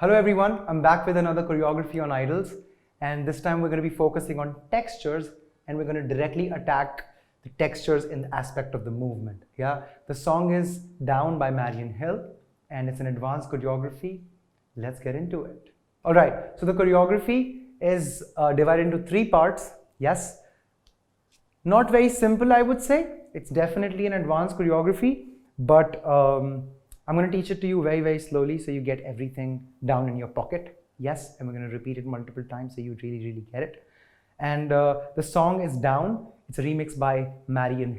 Hello everyone, I'm back with another choreography on IDALS, and this time we're going to be focusing on textures, and we're going to directly attack the textures in the aspect of the movement. Yeah, the song is Down by Marian and it's an advanced choreography. Let's get into it. Alright, so the choreography is divided into three parts. Yes, not very simple, I would say. It's definitely an advanced choreography, but I'm going to teach it to you very, very slowly so you get everything down in your pocket. Yes, and we're going to repeat it multiple times so you really, really get it. And the song is Down. It's a remix by Marian.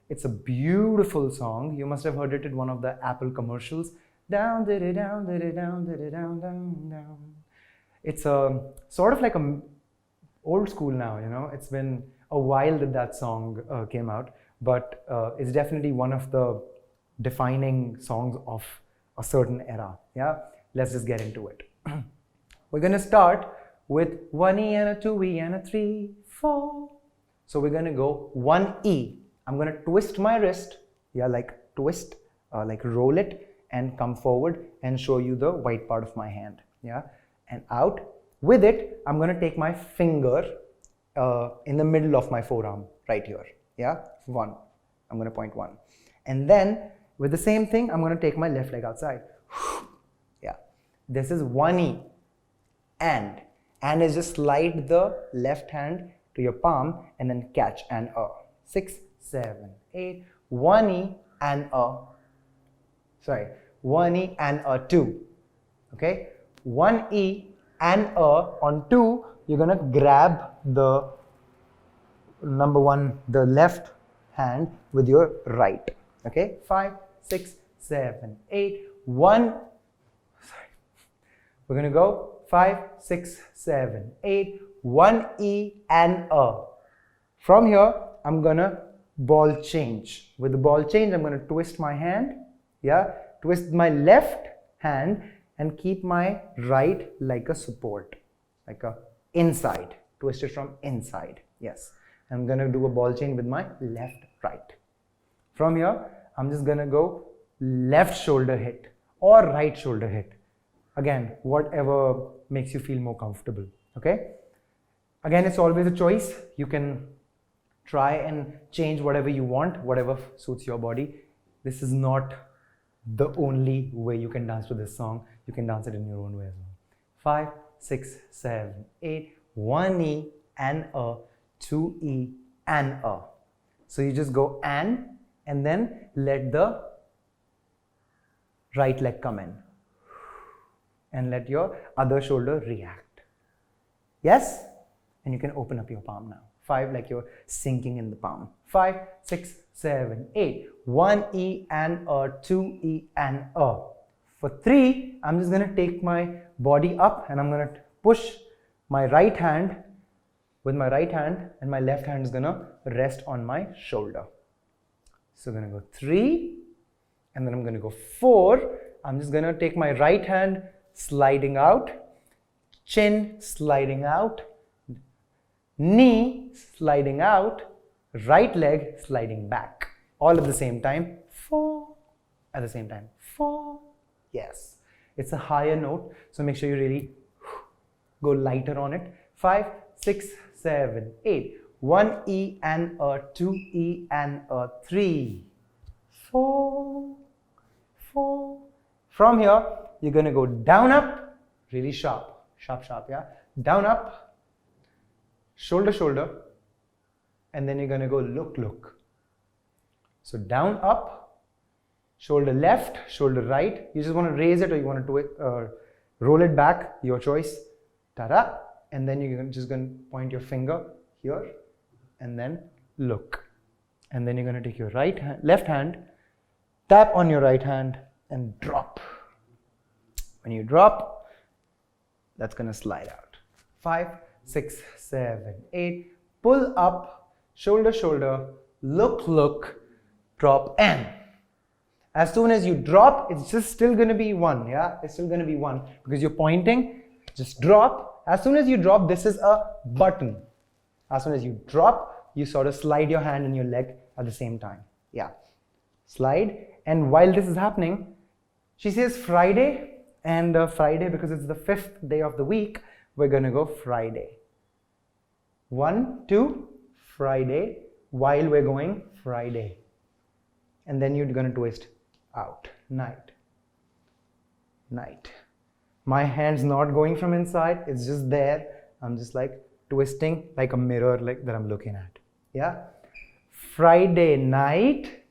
It's a beautiful song. You must have heard it in one of the Apple commercials. Down, da da down, da da down, da da down, down, down. It's sort of like a old school now, you know. It's been a while that song came out, but it's definitely one of the defining songs of a certain era. Yeah, let's just get into it. We're gonna start with 1E and a 2E and a 3, 4. So we're gonna go 1E. I'm gonna twist my wrist, yeah, like twist, like roll it and come forward and show you the white part of my hand, yeah, and out. With it, I'm gonna take my finger in the middle of my forearm, right here, yeah, 1. I'm gonna point 1. And then with the same thing, I'm going to take my left leg outside. Yeah, this is 1E. And is just slide the left hand to your palm and then catch and 6, 7, 8. 1E and 1E and 2. Okay, 1E and on 2. You're going to grab the number 1, the left hand with your right. Okay, 5, 6, 7, 8, 1. We're going to go 5, 6, 7, 8, 1E and From here, I'm going to ball change. With the ball change, I'm going to twist my hand. Yeah, twist my left hand and keep my right like a support, like a inside. Twist it from inside. Yes, I'm going to do a ball change with my left, right. From here, I'm just gonna go left shoulder hit or right shoulder hit. Again, whatever makes you feel more comfortable, okay? Again, it's always a choice. You can try and change whatever you want, whatever suits your body. This is not the only way you can dance to this song. You can dance it in your own way as well. 5, 6, 7, 8, 1E and 2E and So you just go and then let the right leg come in and let your other shoulder react. Yes? And you can open up your palm now. 5, like you're sinking in the palm. 5, 6, 7, 8. 1E and 2E and For 3, I'm just going to take my body up and I'm going to push my right hand with my right hand, and my left hand is going to rest on my shoulder. So I'm going to go 3, and then I'm going to go 4. I'm just going to take my right hand sliding out, chin sliding out, knee sliding out, right leg sliding back. All at the same time. 4 at the same time. 4. Yes. It's a higher note, so make sure you really go lighter on it. 5, 6, 7, 8. 1E and 2E and 3, 4, 4. From here, you're going to go down, up, really sharp, sharp, sharp, yeah? Down, up, shoulder, shoulder, and then you're going to go look, look. So down, up, shoulder left, shoulder right. You just want to raise it or you want to roll it back, your choice. Ta-da! And then you're just going to point your finger here. And then look, and then you're going to take your left hand, tap on your right hand and drop. When you drop, that's going to slide out. 5, 6, 7, 8, pull up, shoulder, shoulder, look, look, drop, and as soon as you drop, it's just still going to be 1, yeah? It's still going to be 1 because you're pointing, just drop. As soon as you drop, this is a button. As soon as you drop, you sort of slide your hand and your leg at the same time. Yeah. Slide. And while this is happening, she says Friday, And Friday, because it's the 5th day of the week, we're gonna go Friday. 1, 2, Friday, while we're going Friday. And then you're gonna twist out, night, night. My hand's not going from inside, it's just there. I'm just like twisting like a mirror like that I'm looking at. Yeah. Friday night,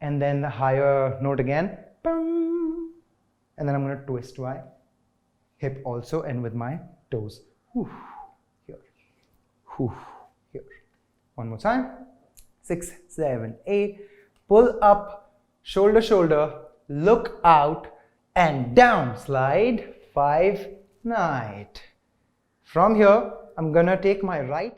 and then the higher note again. Bum. And then I'm going to twist my hip also, and with my toes. Whew. Here. Whew. Here. One more time. 6, 7, 8. Pull up, shoulder, shoulder, look out, and down. Slide. 5, night. From here, I'm gonna take my right